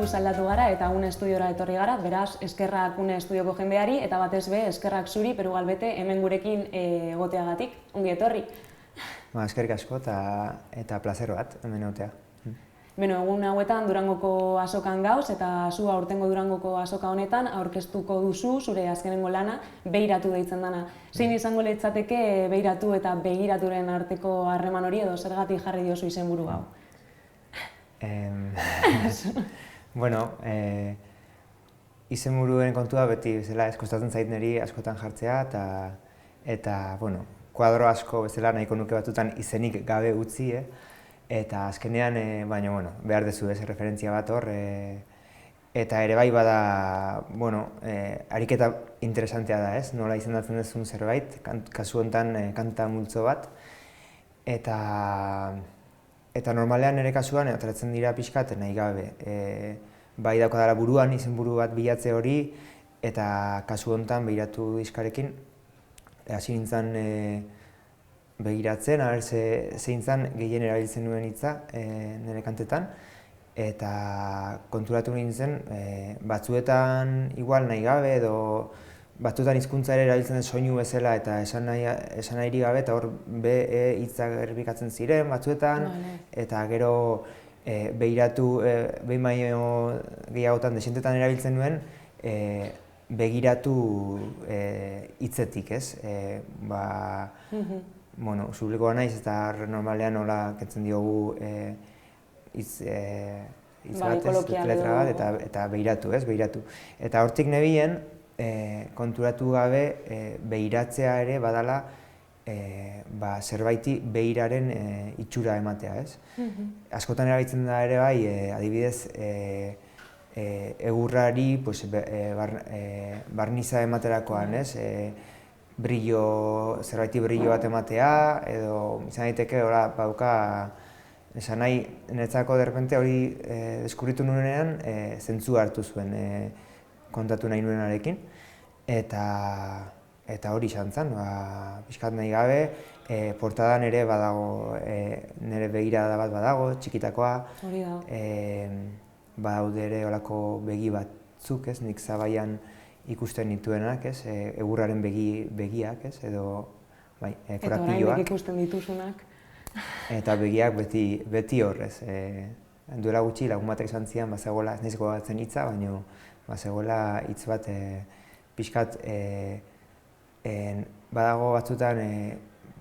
buruz aldatu gara eta une estudiora etorri gara, beraz, eskerrak une estudioko jendeari eta batez be, eskerrak zuri, Peru Galbete, hemen gurekin egoteagatik, ongi etorri. Eskerrik asko eta plazer bat hemen egotea. Beno, egun hauetan Durangoko azokan gauz eta zu aurtengo Durangoko azoka honetan aurkeztuko duzu zure azkenengo lana, Begiratu deitzen dana. Zein izango litzateke begiratu eta begiraturen arteko harreman hori edo zergatik jarri diozu izenburu hau? Bueno, izenburuen kontua beti bezala kostatzen zait niri askotan jartzea eta bueno, kuadro asko bezala nahiko nuke batutan izenik gabe utzi, eta azkenean, baina bueno, behar dezu referentzia bat hor, eta ere bai bada, bueno, ariketa interesantea da, ez? Nola izendatzen duzun zerbait, kasu honetan kanta multzo bat, eta normalean nire kasuan ateratzen dira pixkat nahi gabe. Bai daukadala buruan izenburu bat bilatze hori, eta kasu honetan Begiratu diskarekin hasi nintzen begiratzen, zein zen gehien erabiltzen nuen hitza nire kantetan, eta konturatu nintzen batzuetan igual nahi gabe edo batzuetan hizkuntza ere erabiltzen den soinu bezala eta esan nahiri gabe eta hor hitzak errepikatzen ziren batzuetan, eta gero begiratu behin baino gehiagotan desentetan erabiltzen nuen begiratu hitzetik, ez? Bueno, publikoa naiz eta normalean nola kentzen diogu hitz bat, letra bat, eta begiratu, ez? Begiratu. Eta hortik nebien konturatu gabe begiratzea ere badala zerbaiti begiraren itxura ematea, ez? Askotan erabiltzen da ere bai, adibidez, egurrari barniza ematerakoan, ez? Zerbaiti brillo bat ematea, edo izan daiteke badauka esan nahi, niretzako derrepente hori deskubritu nuenean zentzua hartu zuen kontatu nahi nuenarekin, eta hori izan zen, pixkat nahi gabe, portadan ere badago, nire begirada bat badago, txikitakoa, badaude ere olako begi batzuk, ez, nik zabaian ikusten nituenak, ez, egurraren begiak, ez, edo korapilloak. Eta orain ikusten dituzunak. Eta begiak beti horrez. Duela gutxi lagun batek esan zian, bazegoela, ez nahizeko batzen hitza, baina bazegoela hitz bat pixkat badago batzutan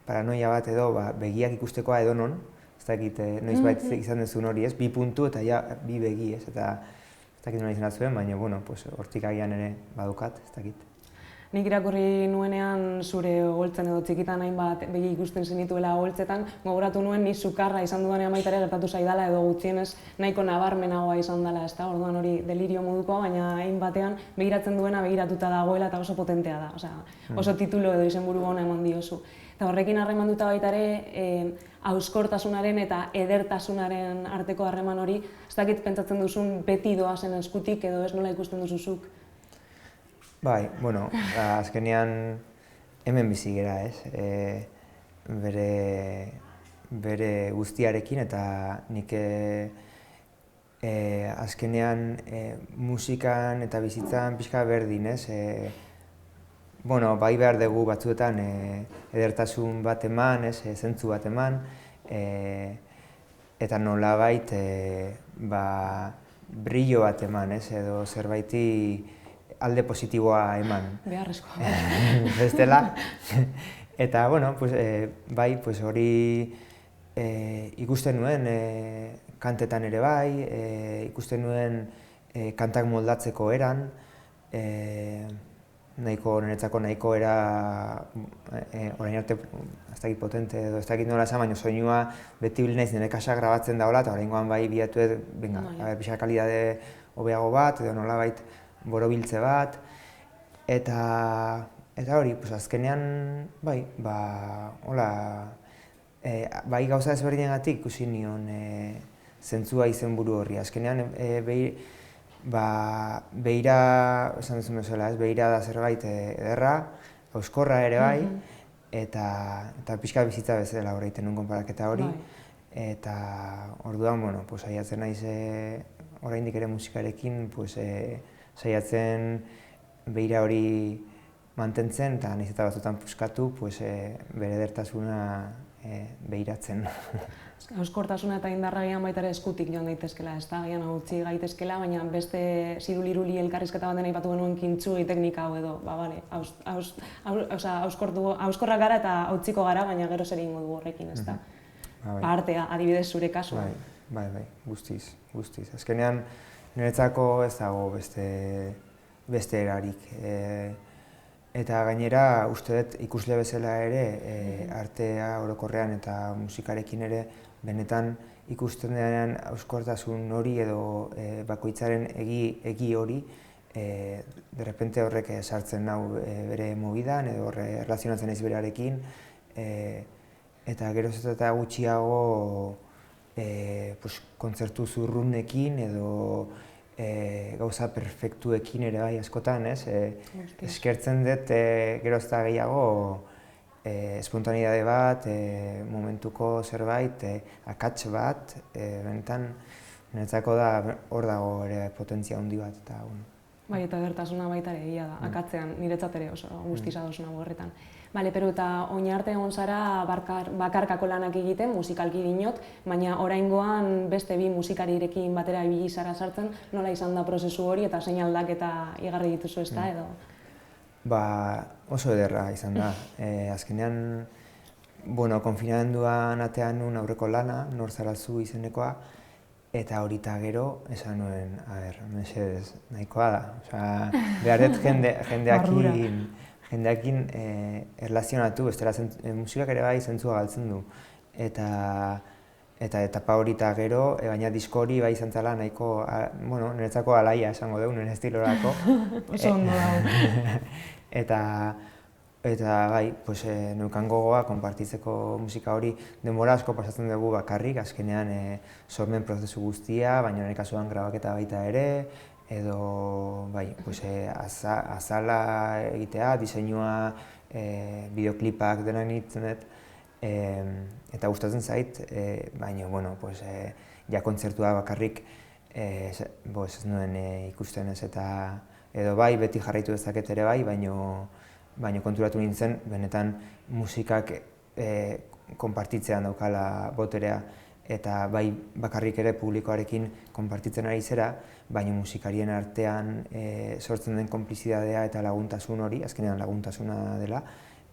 paranoia bat edo begiak ikustekoa edonon, ez dakit noizbait izan duzun hori, ez, bi puntu eta bi begi, ez, eta ez dakit nola izan zuen, baina hortik agian ere badukat, ez dakit. Nik irakurri nuenean zure oholtzen edo txikitan hainbat begi ikusten zenituela oholtzetan, gogoratu nuen ni sukarra izan dudanean baita ere gertatu zaidala edo gutxienez nahiko nabarmenagoa izan dela, ezta? Orduan hori delirio modukoa, baina hainbatean begiratzen duena begiratuta dagoela eta oso potentea da, oso titulu edo izenburu ona eman diozu. Eta horrekin harremanduta baita ere, hauskortasunaren eta edertasunaren arteko harreman hori, ez dakit pentsatzen duzun beti doazen eskutik edo ez nola ikusten duzuzuk? Bai, bueno, azkenean hemen bizi gera, ez? Bere guztiarekin eta nik azkenean musikan eta bizitzan pixka berdin, ez? Bueno, bai behar dugu batzuetan edertasun bat eman, zentzu bat eman, eta nolabait brillo bat eman, edo zerbaiti alde positiboa eman. Beharrezkoa. Bestela. Eta, bueno, bai, hori ikusten nuen kantetan ere bai, ikusten nuen kantak moldatzeko eran, niretzako nahiko era orain arte ez dakit potente edo ez dakit nola esan, baina soinua beti bil naiz nire kasak grabatzen dagoela eta oraingoan bai bilatu pixka kalidade hobeago bat edo nolabait borobiltze bat, eta hori, azkenean, bai, bai gauza ezberdinengatik ikusi nion zentzua izenburu horri. Azkenean, behira, esan duzun bezala, behira da zerbait ederra, euskorra ere bai, eta pixka bizitza bezala horreiten nuen konparaketa hori, eta orduan, bueno, saiatzen naiz oraindik ere musikarekin saiatzen beira hori mantentzen, eta nahiz eta batzutan puskatu bere edertasuna behiratzen. Hauskortasuna eta indarragian baita ere eskutik joan daitezkela, ez da, agian utzi gaitezkela, baina beste ziruliruli elkarrizketa baten aipatu genuen kintsugi teknika hau edo, hauskorrak gara eta hautziko gara, baina gero zer egingo dugu horrekin, ez da. Artea, adibidez zure kasua. Bai, guztiz. Azkenean, niretzako ez dago beste erarik. Eta gainera, uste dut ikusle bezala ere, artea orokorrean eta musikarekin ere, benetan ikusten denean hauskortasun hori edo bakoitzaren egi hori, derrepente horrek sartzen nau bere mobidan edo erlazionatzen naiz berarekin, eta geroz eta gutxiago kontzertu zurrunekin edo gauza perfektuekin ere bai askotan, eskertzen dut geroz eta gehiago espontaneidade bat, momentuko zerbait, akats bat, benetan niretzako da hor dago ere potentzia handi bat. Bai, eta edertasuna baita ere egia da, akatzean niretzat ere oso guztiz ados nago horretan. Bale, Peru, eta oinarte egon zara bakarkako lanak egiten, musikalki dinot, baina oraingoan beste bi musikarirekin batera ibili zara sartzen, nola izan da prozesu hori eta zein aldaketa igarri dituzu, ezta edo? Oso ederra izan da. Azkenean, konfinamenduan atean nuen aurreko lana, Nor zara zu izenekoa, eta horita gero, esan nuen, mesedez, nahikoa da. Behar dut jendeakin erlazionatu, bestela musikak ere bai zentzua galtzen du. Eta etapa horita gero, baina disko hori bai izan zela nahiko, niretzako alaia esango dugu, nire estilorako. Oso ondo dago. Eta bai, neukan gogoa konpartitzeko musika hori denbora asko pasatzen dugu bakarrik, azkenean sormen prozesu guztia, baina nire kasuan grabaketa baita ere, edo azala egitea, diseinua, bideoklipak denak nintzen dut, eta gustatzen zait, baina, ja kontzertua bakarrik ez nuen ikusten ez, eta edo bai, beti jarraitu dezaket ere bai, baina konturatu nintzen, benetan musikak konpartitzean daukala boterea, eta bai bakarrik ere publikoarekin konpartitzen ari zera, baina musikarien artean sortzen den konplizidadea eta laguntasun hori, azkenean laguntasuna dela,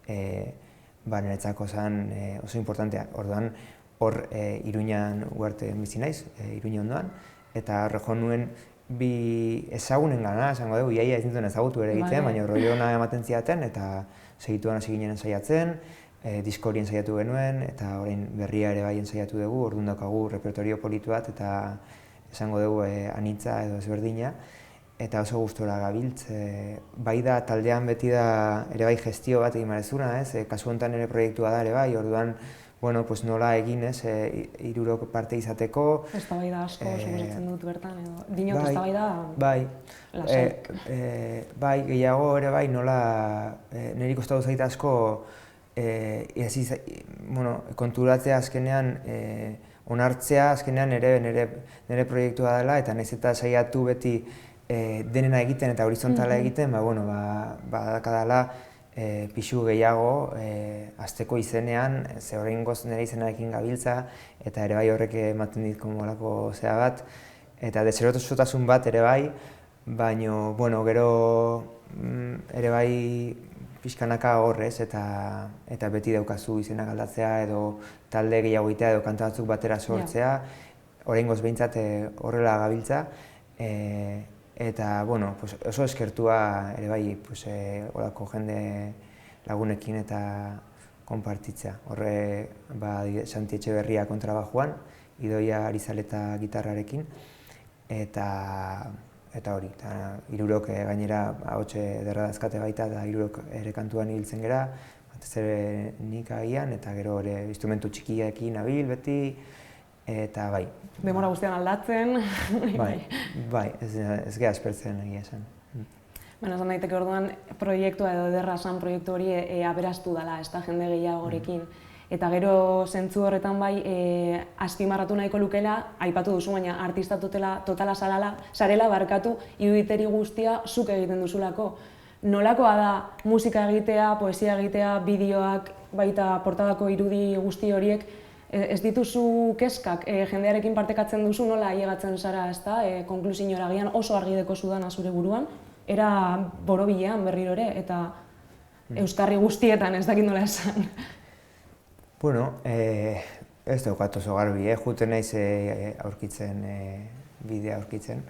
niretzako zen oso importantea. Orduan, hor Iruñan Uharten bizi naiz, Iruña ondoan, eta horre nuen bi ezagunen gana, esango dugu, iaia ez nintzen ezagutu ere egiten, baina rollo ona ematen ziaten, eta segituan hasi ginen saiatzen, disko horien saiatu genuen, eta orain berria ere bai saiatu dugu, orduan daukagu repertorio politu bat, eta esango dugu anitza edo ezberdina, eta oso gustora gabiltz. Bai da, taldean beti da ere bai gestio bat egin marezuna, kasu honetan ere proiektua da ere bai, orduan nola egin, hirurok parte izateko. Eztabaida asko suposatzen dut bertan, edo dinok eztabaida lasai. Bai, gehiago ere bai, nola niri kostatu zait asko konturatzea azkenean, onartzea azkenean nire proiektua dela, eta nahiz eta saiatu beti denena egiten eta horizontala egiten, badakadala pixu gehiago hasteko izenean, ze oraingoz nire izenarekin gabiltza, eta ere bai horrek ematen dit komolako zea bat, eta deserosotasun bat ere bai, baina gero ere bai pixkanaka horrez, eta beti daukazu izenak aldatzea edo talde gehiago egitea edo kanta batzuk batera sortzea, oraingoz behintzat horrela gabiltza, eta oso eskertua ere bai horako jende lagunekin eta konpartitzea. Horre Santi Etxeberria kontrabajoan, Idoia Arizaleta gitarrarekin, eta hori, hirurok gainera ahotse ederra dazkate baita, eta hirurok ere kantuan ibiltzen gera, batez ere nik agian, eta gero ere instrumentu txikiekin nabil beti, eta bai. Demora guztian aldatzen. Bai, ez geha aspertzen egia esan. Esan daiteke orduan proiektua edo ederra esan proiektu hori aberastu dela, ez da jende gehiagorekin. Eta gero zentzu horretan bai azpimarratu nahiko lukela, aipatu duzu, baina artista totala sarela barkatu iruditeri guztia zuk egiten duzulako. Nolakoa da musika egitea, poesia egitea, bideoak, baita portadako irudi guzti horiek, ez dituzu kezkak, jendearekin partekatzen duzu nola ailegatzen zara, ezta? Konklusiora agian oso argi dekozu dana zure buruan, era borobilean berriro ere, eta euskarri guztietan ez dakit nola esan. Bueno, ez daukat oso garbi, juten naiz aurkitzen, bidea aurkitzen,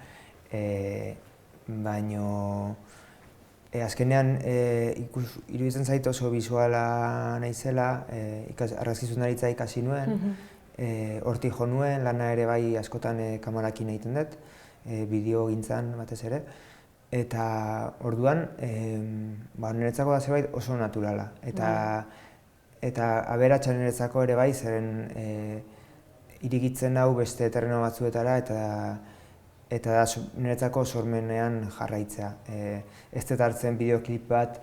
baino azkenean iruditzen zait oso bisuala naizela, argazkizunaritza ikasi nuen, hortik jo nuen, lana ere bai askotan kamerakin egiten dut, bideo gintzan batez ere, eta orduan niretzako da zerbait oso naturala. Eta aberatsa niretzako ere bai, zeren irigitzen hau beste terreno batzuetara eta da niretzako sormenean jarraitzea. Ez dut hartzen bideoklip bat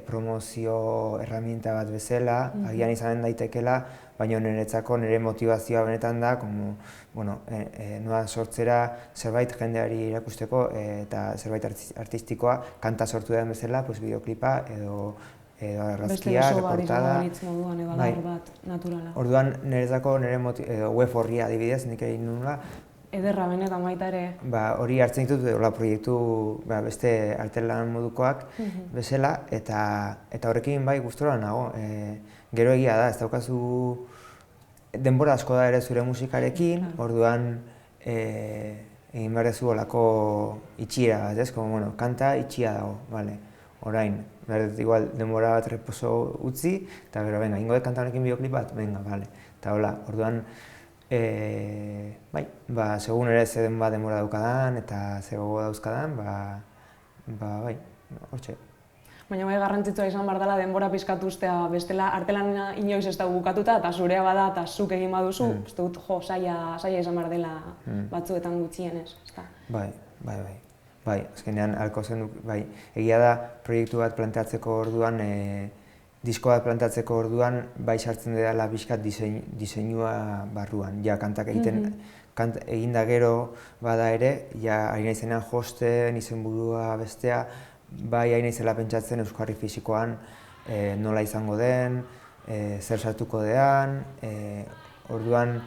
promozio erraminta bat bezala, agian izanen daitekela, baina niretzako nire motivazioa benetan da, noa sortzera zerbait jendeari irakusteko eta zerbait artistikoa, kanta sortu den bezala, bideoklipa edo argazkia, reportada. Beste moduan edo gaur bat, naturala. Orduan niretzako nire web horria adibidez, nik egin nula. Ederra benetan baita ere. Hori hartzen ditut proiektu beste artelan modukoak bezala, eta horrekin bai gustora nago. Gero egia da, ez daukazu denbora asko da ere zure musikarekin, orduan egin behar duzu olako itxiera bat, ez? Kanta itxia dago, orain, behar dut igual denbora bat reposo utzi, eta gero, venga, ingo dut kanta honekin bideoklip bat, venga, eta hola, orduan, segun ere zeden bat denbora daukadan eta ze gogo dauzkadan, hortxe. Baina bai garrantzitsua izan behar dela denbora pizkatu ustea, bestela artelana inoiz ez da bukatuta eta zurea bada eta zuk egin baduzu, uste dut saia izan behar dela batzuetan gutxienez, ezta? Bai, azkenean halko zen duk, egia da proiektu bat planteatzeko orduan, disko bat planteatzeko orduan, bai sartzen dela pixkat diseinua barruan. Ja, kantak egin da gero bada ere, ja, ari naizenean josten, izenburua bestea, bai ari naizela pentsatzen euskarri fisikoan nola izango den, zer sartuko dean, orduan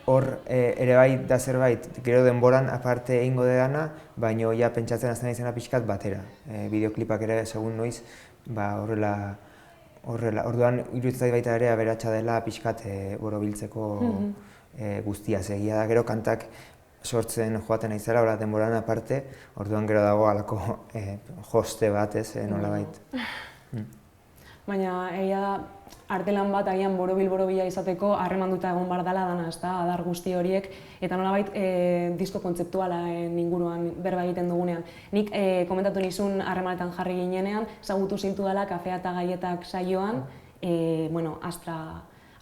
hor ere bai da zerbait, gero denboran aparte egingo dena, baina ja pentsatzen hasten naizena pixkat batera. Bideoklipak ere segun noiz, horrela, orduan iruditzen baita ere aberatsa dela pixkat borobiltzeko guztia. Egia da gero kantak sortzen joaten naizela, denboran aparte, orduan gero dago halako joste bat, nolabait. Baina egia da artelan bat agian borobila izateko harremanduta egon behar dela dana, ezta, adar guzti horiek, eta nolabait disko kontzeptuala inguruan berba egiten dugunean. Nik komentatu nizun harremanetan jarri ginenean, ezagutu zintu dela Kafea eta Gaietak saioan,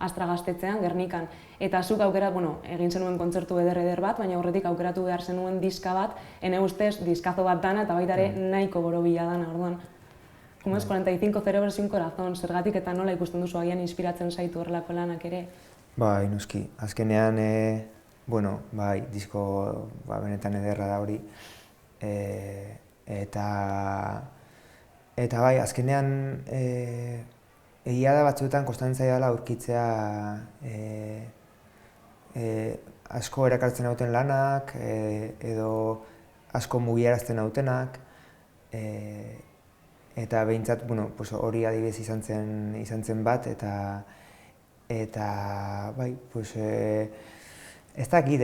Astra Gaztetxean, Gernikan. Eta zuk egin zenuen kontzertu eder bat, baina horretik aukeratu behar zenuen diska bat, ene ustez diskazo bat dana eta baita ere nahiko borobila dana, orduan. Como es 45 cerebros y un corazón, zergatik eta nola ikusten duzu agian inspiratzen zaitu horrelako lanak ere? Bai, noski. Azkenean, disko benetan ederra da hori. Eta bai, azkenean egia da batzuetan kostatzen zaidala aurkitzea asko erakartzen nauten lanak, edo asko mugiarazten nautenak, eta behintzat hori adibidez izan zen bat, eta bai, ez dakit,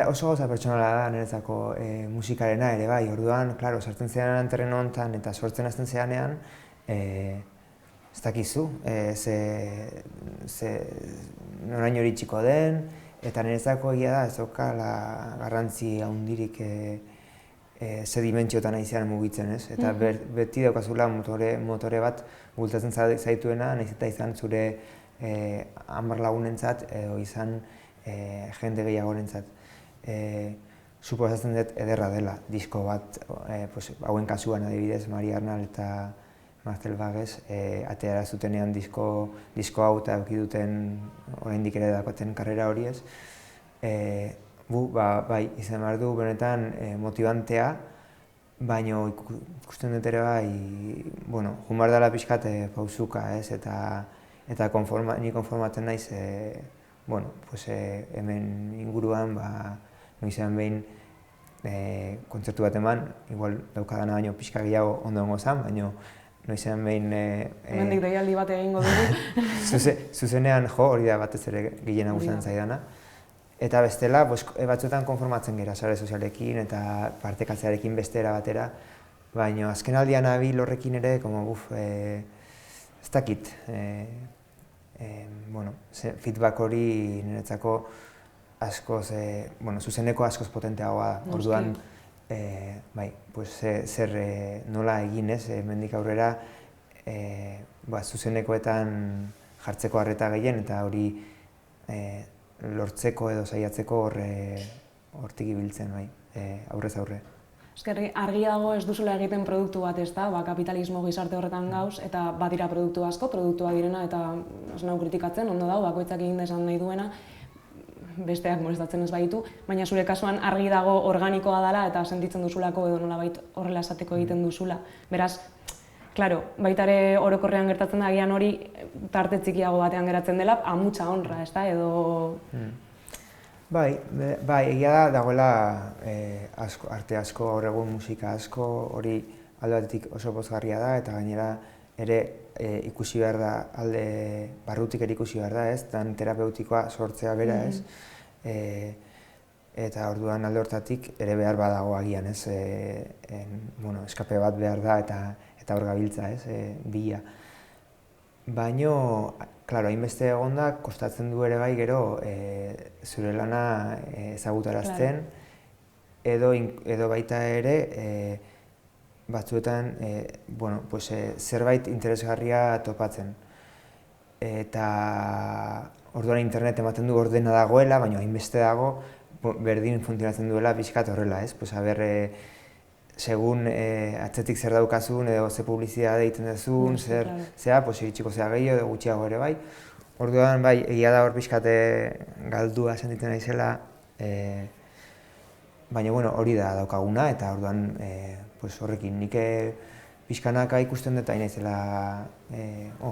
oso gauza pertsonala da niretzako musikarena ere bai, orduan, klaro, sartzen zeanean terreno honetan eta sortzen hasten zeanean, ez dakizu, noraino iritsiko den, eta niretzako egia da ez daukala garrantzi handirik ze dimentsiotan aizean mugitzen, ez? Eta beti daukazula motore bat bultzatzen zaituena, nahiz eta izan zure 10 lagunentzat edo izan jende gehiagorentzat. Suposatzen dut ederra dela disko bat, hauen kasuan adibidez, Mari Arnal eta Marcel Bagez, atera zutenean disko hau eta eduki duten oraindik ere dakoten karrera hori ez. Bai, izan behar du benetan motibantea, baina ikusten dut ere bai, joan behar dela pixkat pausuka ez, eta ni konformatzen naiz, hemen inguruan, noizean behin kontzertu bat eman, igual daukadana baino pixka gehiago ondo ongo zen, baina noizean behin... Hemendik deialdi bat egingo dugu. Zuzenean hori da batez ere gehiena gustatzen zaidana. Eta bestela, batzuetan konformatzen gera sare sozialekin eta partekatzearekin bestera batera, baina azken aldian nabil horrekin ere, ez dakit, feedback hori niretzako askoz, zuzeneko askoz potenteagoa da. Orduan, zer nola egin ez, hemendik aurrera, zuzenekoetan jartzeko arreta gehien eta hori lortzeko edo saiatzeko hortik ibiltzen, aurrez aurre. Eskerri, argi dago ez duzula egiten produktu bat ez da, kapitalismo gizarte horretan gauz, eta badira produktu asko, produktua direna, eta ez nahu kritikatzen, ondo dago, bakoitzak egin da esan nahi duena, besteak molestatzen ez baitu, baina zure kasuan argi dago organikoa dela eta sentitzen duzulako edo nolabait horrela esateko egiten duzula. Beraz, klaro, baita ere orokorrean gertatzen da, agian hori tarte txikiago batean geratzen dela, amutsa honra, ez da, edo... Bai, egia da, dagoela arte asko, gaur egun musika asko, hori alde batetik oso pozgarria da, eta gainera ere ikusi behar da, alde barrutik ere ikusi behar da, ez, dan terapeutikoa sortzea bera, ez, eta orduan alde hortatik ere behar badago agian, ez, eskape bat behar da, eta hor gabiltza, ez, bila. Baina, klaro, hainbeste egon da, kostatzen du ere bai gero zure lana ezagutarazten, edo baita ere batzuetan zerbait interesgarria topatzen. Eta orduan internet ematen du ordena dagoela, baina hainbeste dago berdin funtzionatzen duela pixkat horrela, ez? Segun atzetik zer daukazun edo ze publizitate egiten duzun, iritsiko zea gehiago edo gutxiago ere bai. Orduan, bai, egia da hor pixkate galdua sentitzen naizela, baina hori da daukaguna eta orduan horrekin nik pixkanaka ikusten dut hain naizela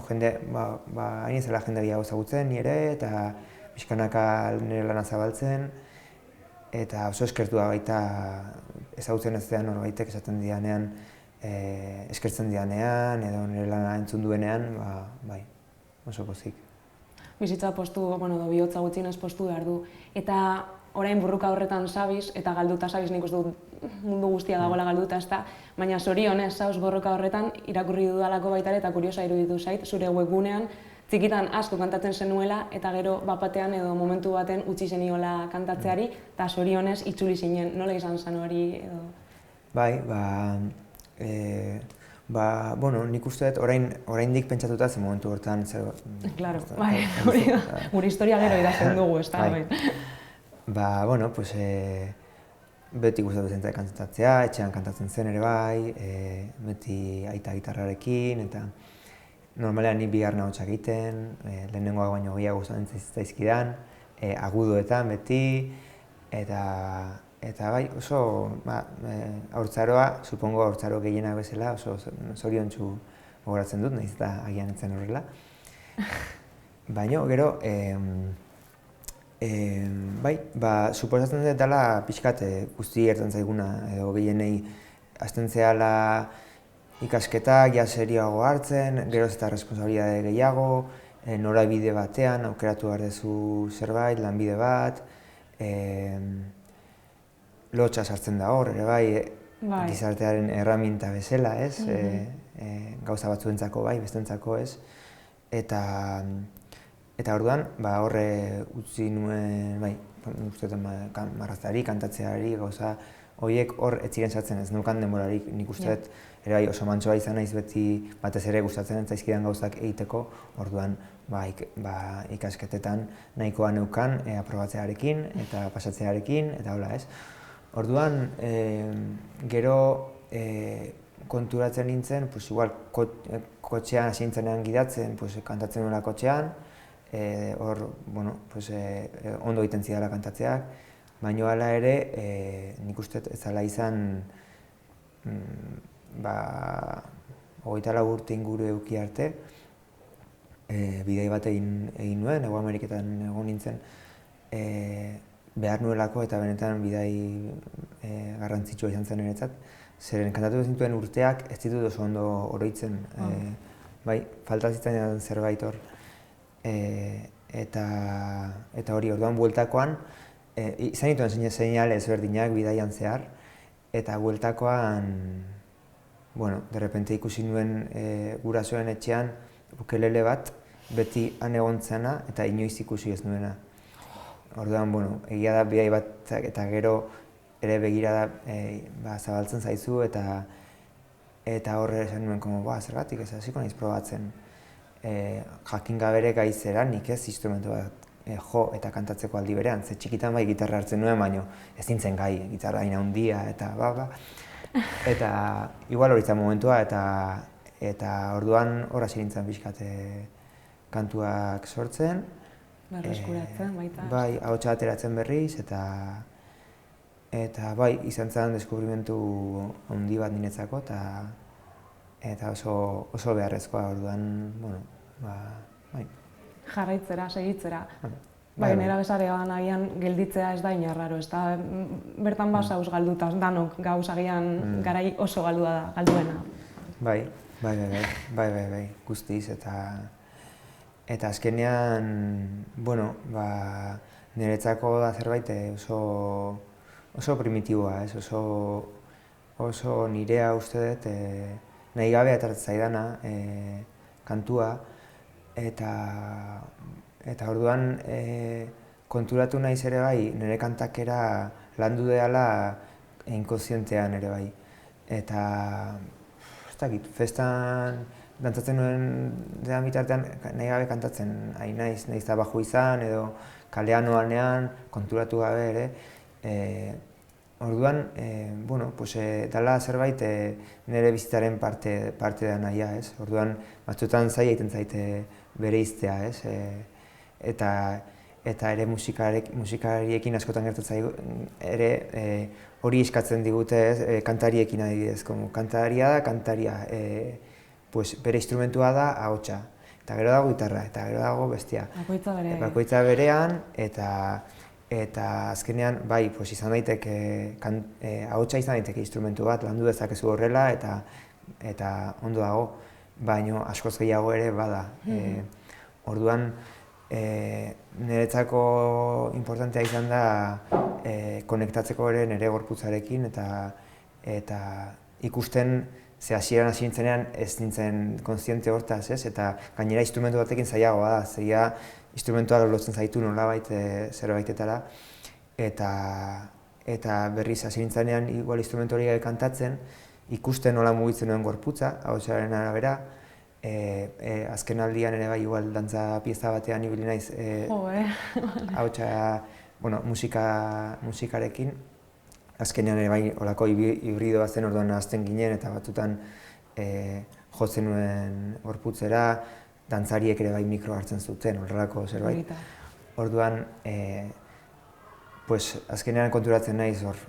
jende gehiago ezagutzen ni ere eta pixkanaka nire lana zabaltzen eta oso eskertua baita ezagutzen ez dean norbaitek esaten didanean, eskertzen didanean edo nire lana entzun duenean, bai, oso pozik. Bizitza postu, bihotza gutxienez postu behar du. Eta orain burruka horretan sabiz, eta galduta sabiz nik uste dut mundu guztia dagoela galduta ez da, baina zorionez zauz borroka horretan irakurri dudalako baita ere eta kuriosa iruditu zait, zure webgunean txikitan asko kantatzen zenuela eta gero bapatean edo momentu baten utzi zeniola kantatzeari eta zorionez itzuli zinen, nola izan zen hori edo? Bai, nik uste dut oraindik pentsatuta zen momentu hortan zer... Claro, bai, hori da, gure historia gero idazten dugu, ez da, beti gustatu zen kantatzea, etxean kantatzen zen ere bai, beti aita gitarrarekin eta normalean ni bigarren ahotsak egiten, lehenengoak baino gehiago gustatzen zaizkidan, agudoetan beti, eta bai oso haurtzaroa, supongo haurtzaro gehienak bezala, oso zoriontsu gogoratzen dut, nahiz eta agian ez zen horrela. Baina gero, bai, suposatzen dut dela pixkat guzti gertatzen zaiguna, edo gehienei hasten zehala ikasketak, ja serioago hartzen, geroz eta responsabilitate gehiago, norabide batean, aukeratu behar duzu zerbait, lanbide bat, lotxa sartzen da hor, ere bai, gizartearen erraminta bezala, ez? Gauza batzuentzako bai, bestentzako ez. Eta orduan, horre utzi nuen, bai, marrazteari, kantatzeari, gauza horiek hor ez ziren sartzen ez nukan denborarik, nik uste dut ere bai oso mantsoa izan naiz beti batez ere gustatzen ez zaizkidan gauzak egiteko, orduan ikasketetan nahikoa neukan aprobatzearekin eta pasatzearekin eta hola ez. Orduan gero konturatzen nintzen, pues igual kotxean hasi nintzenean gidatzen, pues kantatzen nuela kotxean, hor, bueno, pues ondo egiten zidala kantatzeak, baina hala ere, nik uste ez zela izan, ba, 24 urte inguru eduki arte, bidai bat egin nuen, Hego Ameriketan egon nintzen, behar nuelako eta benetan bidai garrantzitsua izan zen niretzat. Zeren kantatu zituen urteak ez ditut oso ondo oroitzen, bai, falta zitzaidan zerbait hor. Eta hori, orduan bueltakoan, izan dituen seinale ezberdinak bidaian zehar, eta bueltakoan, bueno, derrepente ikusi nuen gurasoen etxean ukelele bat, beti han egon zena eta inoiz ikusi ez nuena. Orduan, bueno, egia da bidai bat eta gero ere begirada zabaltzen zaizu eta horre esan nuen, zergatik ez hasiko naiz probatzen. Jakin gabere gai zera, nik ez instrumentu bat jo eta kantatzeko aldi berean, ze txikitan bai gitarra hartzen nuen, baina ez nintzen gai, gitarra hain handia eta Eta igual hori zen momentua eta orduan hor hasi nintzen pixkat kantuak sortzen. Berreskuratzen baita. Bai, ahotsa ateratzen berriz eta bai, izan zen deskubrimentu handi bat niretzako eta oso beharrezkoa orduan, bueno, bai. Jarraitzera, segitzera. Bai, nera bezarean agian gelditzea ez da inarraro, ez da bertan basauz galduta, danok gauz agian garai oso galduena. Bai, guztiz eta azkenean, bueno, niretzako da zerbait oso primitiboa, ez, oso nirea uste dut, nahi gabe atartzen zaidana kantua, eta orduan konturatu naiz ere bai, nire kantakera landu dela inkontzientean ere bai. Eta, ez dakit, festan dantzatzen nuen dean bitartean nahi gabe kantatzen ari naiz da baju izan edo kalean noanean, konturatu gabe ere. Orduan, bueno, dala zerbait nire bizitzaren parte da nahia, ez? Orduan, batzuetan zaila egiten zaite bereiztea, ez? Eta ere musikariekin askotan gertatzen ere hori eskatzen digute, ez? Kantariekin adibidez, kantaria da, kantaria. Bere instrumentua da ahotsa, eta gero dago gitarra, eta gero dago bestia. Bakoitza berean, eta azkenean, bai, izan daiteke, ahotsa izan daiteke instrumentu bat, landu dezakezu horrela, eta ondo dago, baina askoz gehiago ere bada. Orduan, niretzako importantea izan da konektatzeko ere nire gorputzarekin, eta ikusten ze hasieran hasi nintzenean ez nintzen kontziente hortaz, ez? Eta gainera instrumentu batekin zailagoa da, zeia instrumentuak lotzen zaitu nolabait zerbaitetara, eta berriz hasi nintzenean igual instrumentu hori kantatzen, ikusten nola mugitzen nuen gorputza, ahotsaren arabera, azken aldian ere bai igual dantza pieza batean ibili naiz ahotsa, bueno, musikarekin. Azkenean ere bai olako hibridoa zen orduan hasten ginen eta batzutan jotzen nuen gorputzera, dantzariek ere bai mikro hartzen zuten, horrelako zerbait. Orduan, azkenean konturatzen naiz hor,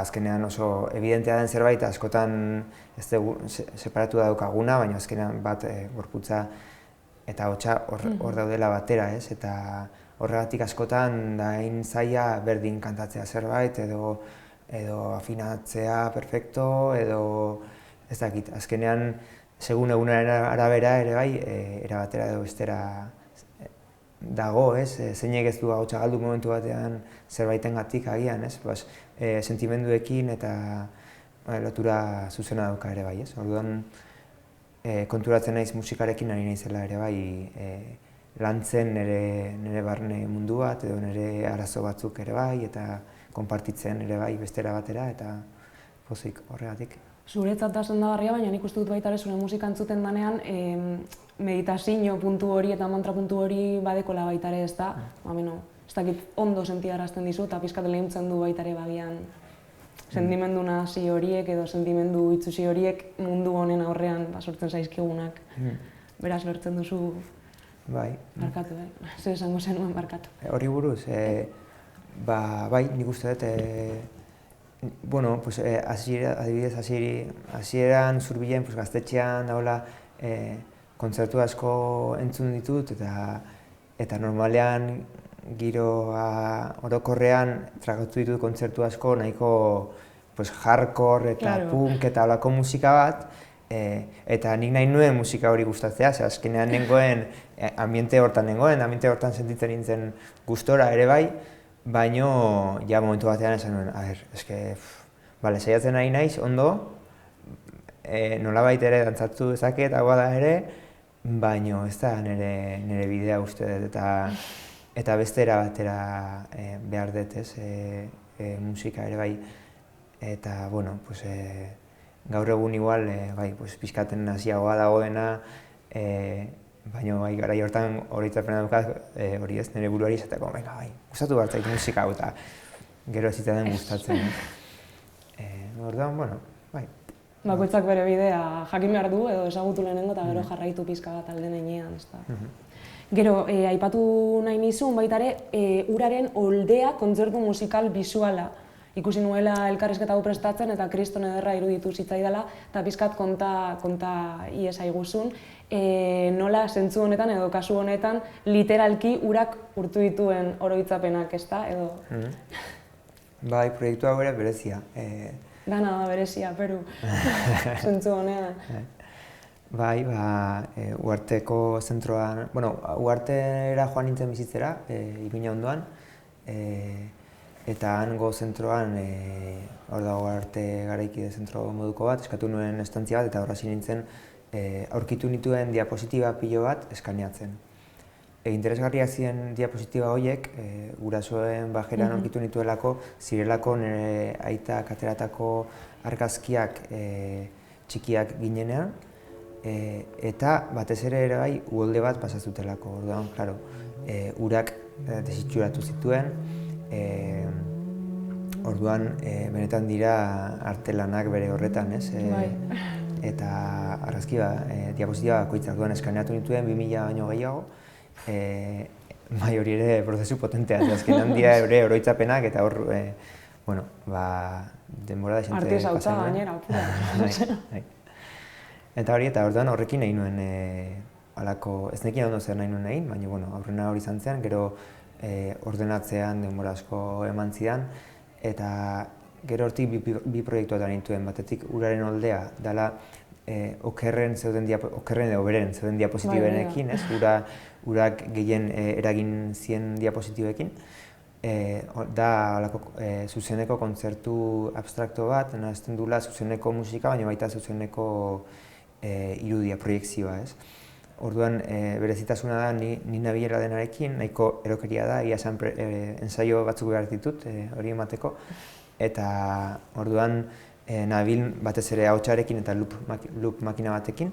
azkenean oso evidentea den zerbait, askotan ez dugu separatu daukaguna, baina azkenean bat gorputza eta ahotsa hor daudela batera, ez? Eta horregatik askotan da hain zaila berdin kantatzea zerbait, edo afinatzea perfecto, edo ez dakit, azkenean segun egunaren arabera ere bai, era batera edo bestera dago, ez? Zeinek ez du ahotsa galdu momentu batean zerbaitengatik agian, ez? Sentimenduekin eta lotura zuzena dauka ere bai, ez? Orduan konturatzen naiz musikarekin ari naizela ere bai lantzen nire barne mundu bat edo nire arazo batzuk ere bai eta konpartitzen ere bai bestera batera eta pozik horregatik. Zuretzat da sendagarria, baina nik uste dut baita ere zure musika entzuten danean meditazio puntu hori eta mantra puntu hori badekola baita ere, ez dakit ondo sentiarazten dizu eta pixkat lehuntzen du baita ere bagian sentimendu nahasi horiek edo sentimendu itsusi horiek mundu honen aurrean sortzen zaizkigunak. Beraz, lortzen duzu Bai. barkatu, zer esango zenuen barkatu. Hori buruz, bai, nik uste dut, bueno, pues, adibidez, hasieran Zurbilen gaztetxean daula kontzertu asko entzun ditut eta normalean giroa orokorrean tragatu ditut kontzertu asko nahiko hardcore eta punk eta holako musika bat, eta nik nahi nuen musika hori gustatzea, azkenean nengoen ambiente hortan sentitzen nintzen gustora ere bai, baino ja momentu batean esan nuen, saiatzen nahi naiz, ondo, nolabait ere dantzatu dezaket, hau da ere, baino ez da nire bidea uste dut eta beste era batera behar dut ez, musika ere bai, eta bueno, gaur egun igual, pixkaten hasiagoa dagoena, baina garai hortan oroitzapena daukat hori ez, nire buruari esateko, gustatu behar zait musika hau eta gero ez zitzaidan gustatzen. Orduan, bueno, bai. Bakoitzak bere bidea jakin behar du edo ezagutu lehenengo eta gero jarraitu pizka bat alde heinean, ezta. Gero, aipatu nahi nizun baita ere, uraren oldea kontzertu musikal bisuala. Ikusi nuela elkarrizketa hau prestatzen eta kriston ederra iruditu zitzaidala eta pizkat konta iesaiguzun. Nola zentzu honetan edo kasu honetan literalki urak urtu dituen oroitzapenak, ezta? Bai, proiektu hau ere berezia. Dana da berezia, Peru, zentzu honean. Bai, Uharteko zentroan, Uhartera joan nintzen bizitzera, Iruña ondoan, eta hango zentroan, hor dago Arte Garaikide zentro moduko bat, eskatu nuen estantzia bat, eta hor hasi nintzen aurkitu nituen diapositiba pilo bat eskaneatzen. Interesgarria ziren diapositiba horiek, gurasoen bajeran aurkitu nituelako, zirelako nire aitak ateratako argazkiak txikiak ginenean, eta batez ere bai uholde bat pasazutelako. Orduan, klaro, urak desitxuratu zituen, orduan benetan dira artelanak bere horretan, ez? Eta argazki diapositiba bakoitzak orduan eskaneatu nituen 2000 baino gehiago, bai hori ere prozesu potentea, azkenean dira ere oroitzapenak eta hor, denbora da xente pasan nuen. Artisautza gainera, apura. Eta hori, eta orduan horrekin nahi nuen ez nekin ondo zer nahi nuen egin, baina aurrena hori izan zen, gero ordenatzean denbora asko eman zidan, eta gero hortik bi proiektuetan nintuen, batetik uraren oldea, dela okerren edo beren zeuden diapositibenekin, urak gehien eragin zien diapositibekin, da zuzeneko kontzertu abstrakto bat, nahazten duela zuzeneko musika, baina baita zuzeneko irudia, proiekzioa, ez? Orduan, berezitasuna da, ni nabilera denarekin, nahiko erokeria da, ia ensaio batzuk behar ditut, hori emateko, eta orduan nabil batez ere ahotsarekin eta loop makina batekin,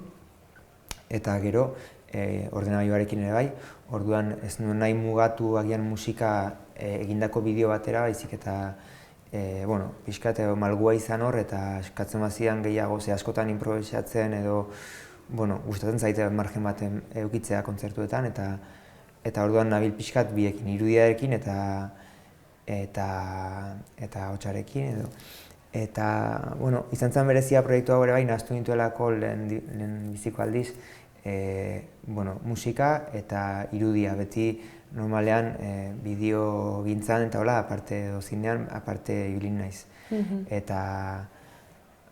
eta gero ordenagailuarekin ere bai, orduan ez nuen nahi mugatu agian musika egindako bideo batera, baizik eta pixkat malgua izan hor eta eskatzen bazian gehiago askotan improvisatzen edo gustatzen zaite margen baten edukitzea kontzertuetan eta orduan nabil pixkat biekin, irudiarekin eta ahotsarekin edo. Eta, izan zen berezia proiektu hau ere bai, nahaztu nintuelako lehen biziko aldiz, musika eta irudia, beti normalean bideo gintzan eta hola, aparte dozinean, aparte ibilin naiz. Eta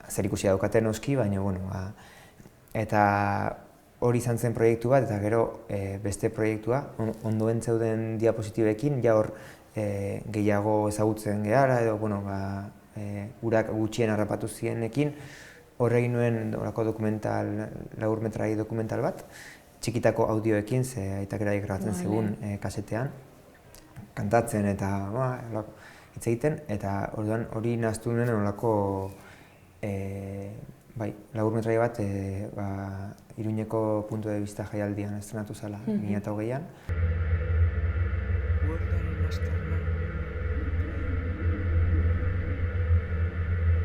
zer ikusi daukaten noski, baina, eta hori izan zen proiektu bat, eta gero beste proiektua, ondoen zeuden diapositibekin, ja hor gehiago ezagutzen gehara, edo, urak gutxien harrapatu zienekin, hor egin nuen laburmetrai dokumental bat, txikitako audioekin, ze aitak eraik grabatzen zegoen kasetean, kantatzen eta hitz egiten, eta orduan hori nahaztu nuen olako laburmetrai bat Iruñeko punto de vista jaialdian estrenatu zela, 2008an.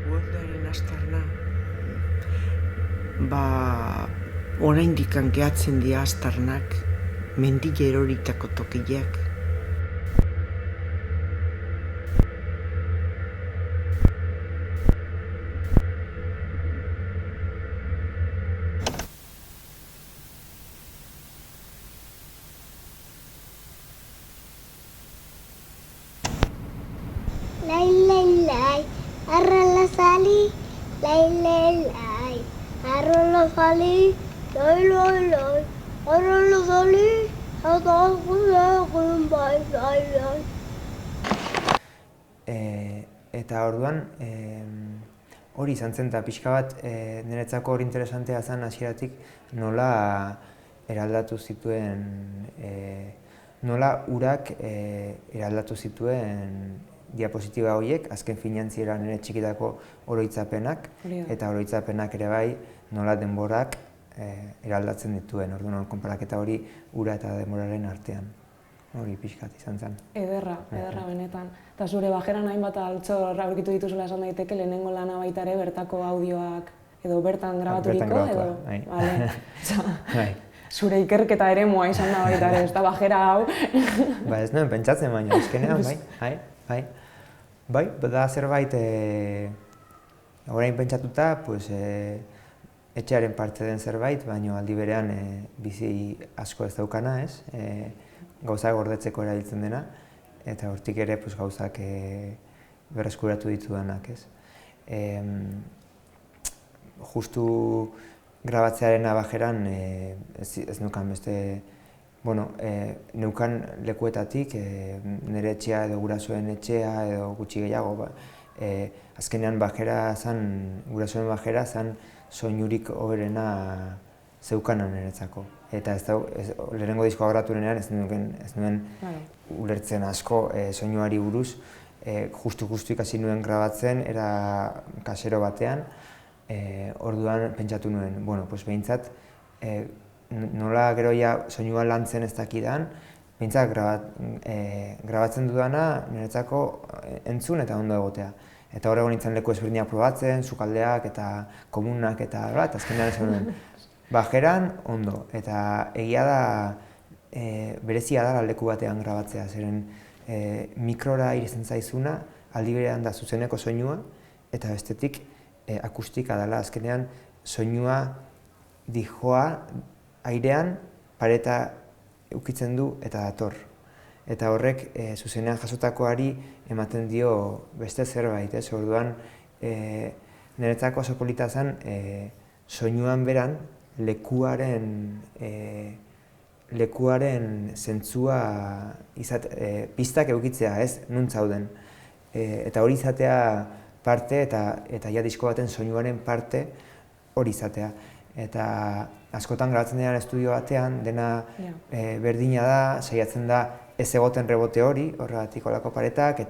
uholdearen astarna. Oraindik gehatzen dira astarnak, mendile eroritako tokiak. Lai, lai, lai, arrala sali, lai, lai, lai, arrala sali, lai, lai, lai, arrala sali, bai, lai, lai. Eta orduan, hori izan zen eta pixka bat niretzako hori interesantea zen hasieratik nola eraldatu zituen, nola urak eraldatu zituen diapositiba horiek, azken finean ziren nire txikitako oroitzapenak, eta oroitzapenak ere bai nola denborak eraldatzen dituen, orduan konparaketa hori ura eta denboraren artean. Hori pixkat izan zen. Ederra benetan. Eta zure bajeran hainbat altxor aurkitu dituzula esan daiteke lehenengo lana baita ere bertako audioak edo bertan grabaturiko edo... Bai. Zure ikerketa eremua izan da baita ere, ez da bajera hau. Ba ez nuen pentsatzen baina, azkenean, bai. Bai, da zerbait, orain pentsatuta, etxearen parte den zerbait, baina aldi berean bizi asko ez daukana, ez? Gauzak gordetzeko erabiltzen dena, eta hortik ere gauzak berreskuratu ditudanak, ez? Justu grabatzearen bajeran ez nukan beste, neukan lekuetatik, nire etxea edo gurasoen etxea edo gutxi gehiago, azkenean gurasoen bajera zen soinurik hoberena zeukanan niretzako. Eta lehenengo diskoa grabatu denean ez nuen ulertzen asko soinuari buruz, justu ikasi nuen grabatzen, era kasero batean, orduan pentsatu nuen, behintzat, nola gero soinua lantzen ez dakidan, behintzat grabatzen dudana niretzako entzun eta ondo egotea. Eta horrego nintzen leku ezberdinak probatzen, sukaldeak eta komunak eta azkenean esan nuen. Bajeran ondo, eta egia da berezia da leku batean grabatzea, zeren mikrora irezen zaizuna, aldi berean da zuzeneko soinua, eta bestetik akustika dela, azkenean soinua dijoa airean pareta ukitzen du eta dator. Eta horrek zuzenean jasotakoari ematen dio beste zerbait, orduan niretzako oso polita zen soinuan beran lekuaren zentzua pistak eukitzea, ez, nun zauden. Eta hori izatea parte eta disko baten soinuaren parte hori izatea. Eta askotan grabatzen denean estudio batean, dena berdina da, saiatzen da ez egoten rebote hori, horregatik olako paretak,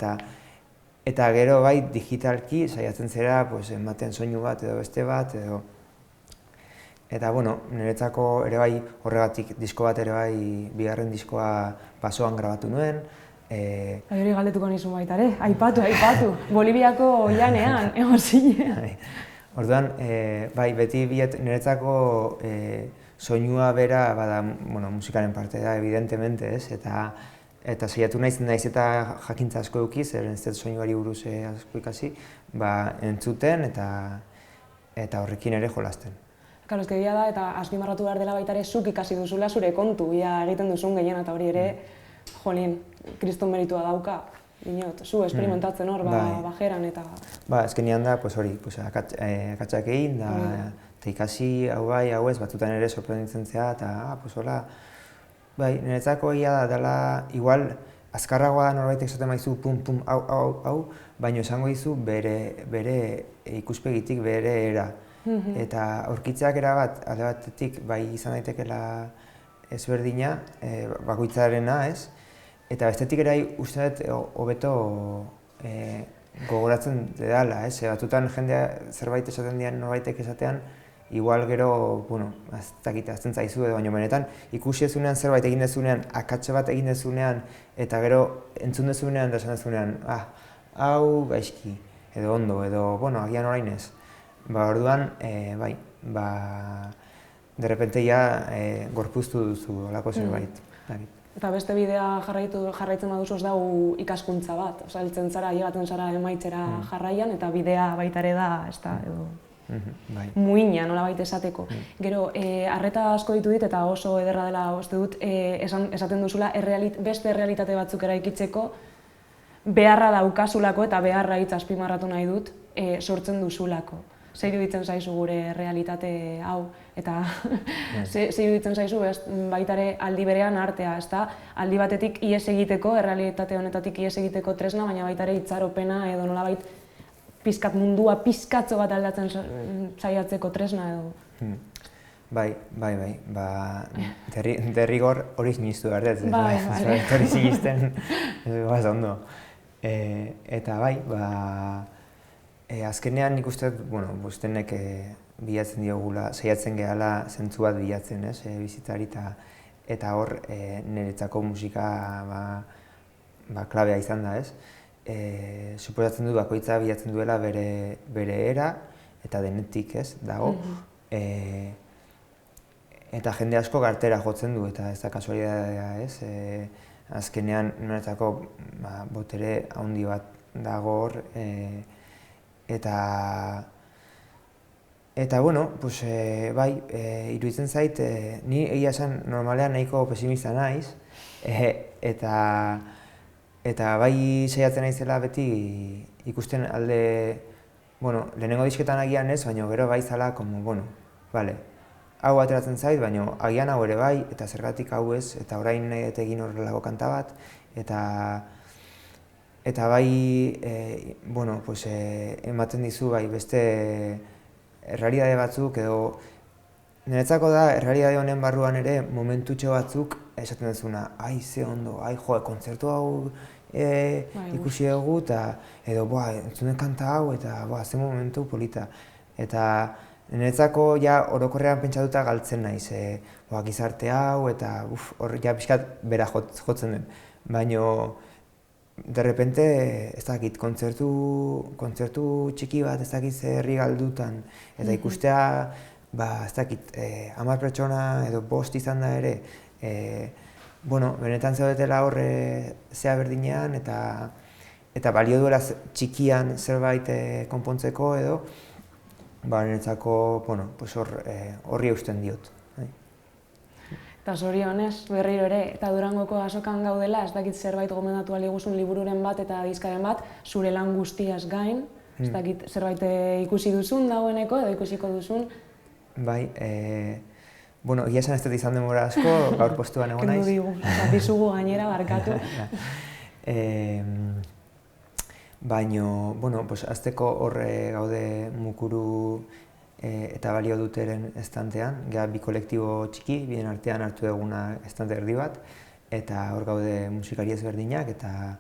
eta gero bai digitalki saiatzen zera ematen soinu bat edo beste bat, eta niretzako ere bai horregatik disko bat ere bai bigarren diskoa basoan grabatu nuen. Hori galdetuko nizun baita ere, aipatu, Boliviako janean, egon zinean. Orduan, bai, beti niretzako soinua bera bada musikaren parte da, evidentemente, ez? Eta saiatu naiz eta jakintza asko edukiz, ez dut soinuari buruz asko ikasi, entzuten eta horrekin ere jolasten. Karo, ez egia da, eta azpimarratu behar dela baita ere zuk ikasi duzula zure kontu, egiten duzun gehien eta hori ere, jolien, kriston meritua dauka, dinot, zu esperimentatzen hor, bajeran eta... Azkenean da, hori, akatsak egin, eta ikasi hau bai, hau ez, batzutan ere sorprenditzen zea, eta hola, niretzako egia da, dela, igual, azkarragoa da norbaitek esaten maizu, pum, hau, baina esango dizu bere ikuspegitik, bere era. Eta aurkitzeak erabat, alde batetik, bai izan daitekela ezberdina, bakoitzarena, ez? Eta bestetik ere uste dut hobeto gogoratzen dela, ez? Batzutan jendea zerbait esaten dian norbaitek esatean, igual gero, azten zaizu edo, baina benetan ikusi dezunean zerbait egin dezunean, akatxe bat egin dezunean, eta gero entzun dezunean eta esan dezunean, hau gaizki. edo ondo, edo, bueno, agian orain ez. Orduan, bai, derrepente ja gorpuztu duzu olako zerbait. Eta beste bidea jarraitzen baduzu ez dago ikaskuntza bat, heltzen zara, llegatzen zara emaitzera jarraian, eta bidea baita ere da, ez da, edo muina, nolabait esateko. Gero, arreta asko ditu dit, eta oso ederra dela uste dut, esaten duzula, beste errealitate batzuk eraikitzeko, beharra daukasulako eta beharra hitz azpimarratu nahi dut, sortzen duzulako. Zer iruditzen zaizu gure realitate hau, eta zer iruditzen zaizu baita ere aldi berean artea, ezta? Aldi batetik ihes egiteko, errealitate honetatik ihes egiteko tresna, baina baita ere itxaropena edo nolabait pizkat mundua pizkatzo bat aldatzen saiatzeko tresna edo. Bai, derrigor hori sinistu behar dut, hori sinisten, ez ondo. Eta bai, azkenean nik uste, buztenek bilatzen diogula, saiatzen gehala zentzu bat bilatzen, bizitzari, eta hor niretzako musika klabea izan da, ez? Suposatzen du bakoitza bilatzen duela bere era, eta denetik, ez, dago. Eta jende asko gartera jotzen du, eta ez da kasualidadea, ez? Azkenean niretzako botere handi bat dago hor, eta bueno, bai, iruditzen zait, ni egia esan normalean nahiko pesimista naiz, eta bai saiatzen naizela beti ikusten alde, lehenengo disketan agian ez, baina gero bai zala, hau ateratzen zait, baina agian hau ere bai, eta zergatik hau ez, eta orain nahi dut egin horrelako kanta bat, eta bai, ematen dizu bai beste errealitate batzuk, edo niretzako da errealitate honen barruan ere momentutxo batzuk esaten duzuna, ai, ze ondo, ai, kontzertu hau ikusi dugu, edo, entzunen kanta hau, eta, ze momentu polita. Eta niretzako ja orokorrean pentsatuta galtzen naiz, gizarte hau, eta hor ja pixkat bera jotzen den. Baina, derrepente, ez dakit, kontzertu txiki bat, ez dakit herri galdutan, eta ikustea, ez dakit, 10 pertsona edo 5 izan da ere, benetan zaudetela horre zea berdinean, eta balio duela txikian zerbait konpontzeko edo, niretzako, horri eusten diot. Eta zorionez, berriro ere, eta Durangoko azokan gaudela, ez dakit zerbait gomendatu aliguzun libururen bat eta diskaren bat, zure lan guztiaz gain, ez dakit zerbait ikusi duzun dagoeneko edo ikusiko duzun. Bai, egia esan ez dut izan denbora asko, gaur postuan egon naiz. Kendu digu, dizugu gainera barkatu. Baina, azteko horre gaude Mukuru eta balio duteren estantean, bi kolektibo txiki, bien artean hartu eguna estante erdi bat, eta hor gaude musikari ezberdinak, eta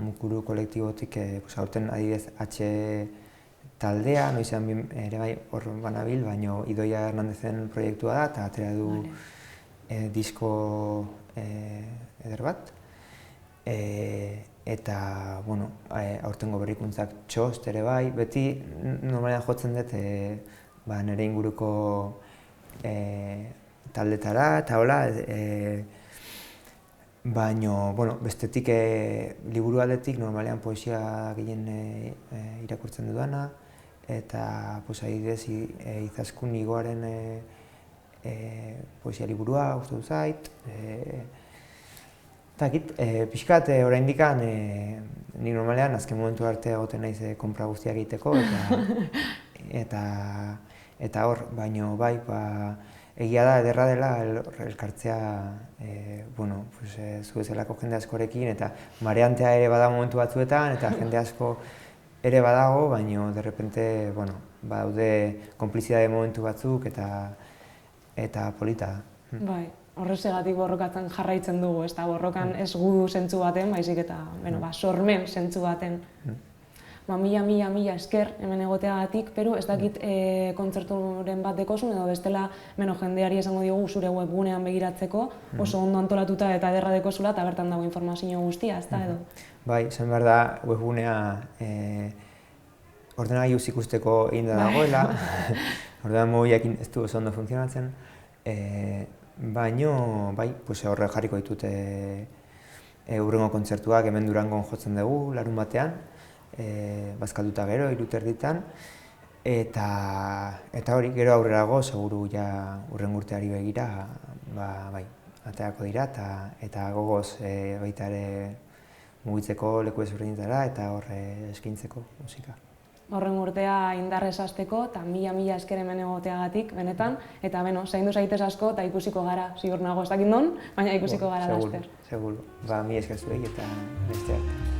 Mukuru kolektibotik aurten adibidez H taldea, noizean ere bai hor banabil, baina Idoia Hernandezen proiektua da, eta atera du disko eder bat. Eta, aurtengo berrikuntzak txost ere bai, beti normalean jotzen dut nire inguruko taldetara eta hola, baina, bestetik liburu aldetik normalean poesia gehien irakurtzen dudana, eta adibidez Izaskun Igoaren poesia liburua uste dut zait, pixkat oraindikan ni normalean azken momentu arte egoten naiz konpra guztiak egiteko eta hor, baino bai, egia da ederra dela elkartzea zu bezalako jende askorekin eta mareantea ere bada momentu batzuetan eta jende asko ere badago, baino derrepente badaude konplizidade momentu batzuk eta polita da. Bai. Horrezegatik borrokatzen jarraitzen dugu, ez da borrokan ez gudu zentzu baten, baizik eta sormen zentzu baten. mila esker hemen egoteagatik, pero ez dakit kontzerturen bat dekozun edo bestela jendeari esango diogu zure webgunean begiratzeko, oso ondo antolatuta eta ederra dekozula eta bertan dago informazio guztia, ezta edo? Bai, esan behar da webgunea ordenagailuz ikusteko eginda dagoela, ordenan mobilak ez du oso ondo funtzionatzen, baino, bai, horre jarriko ditut hurrengo kontzertuak hemen Durangon jotzen dugu, larun batean, bazkalduta gero, 3:30, eta hori, gero aurrerago, seguru ja hurrengo urteari begira, bai, aterako dira, eta gogoz baita ere mugitzeko leku ezberdinetara eta horre eskintzeko musika. Horren urtea indarrez hasteko eta mila esker hemen egoteagatik, benetan, eta zaindu zaitez asko eta ikusiko gara, ziur nago ez dakit non, baina ikusiko gara laster. Seguro, mila esker zuei eta beste arte.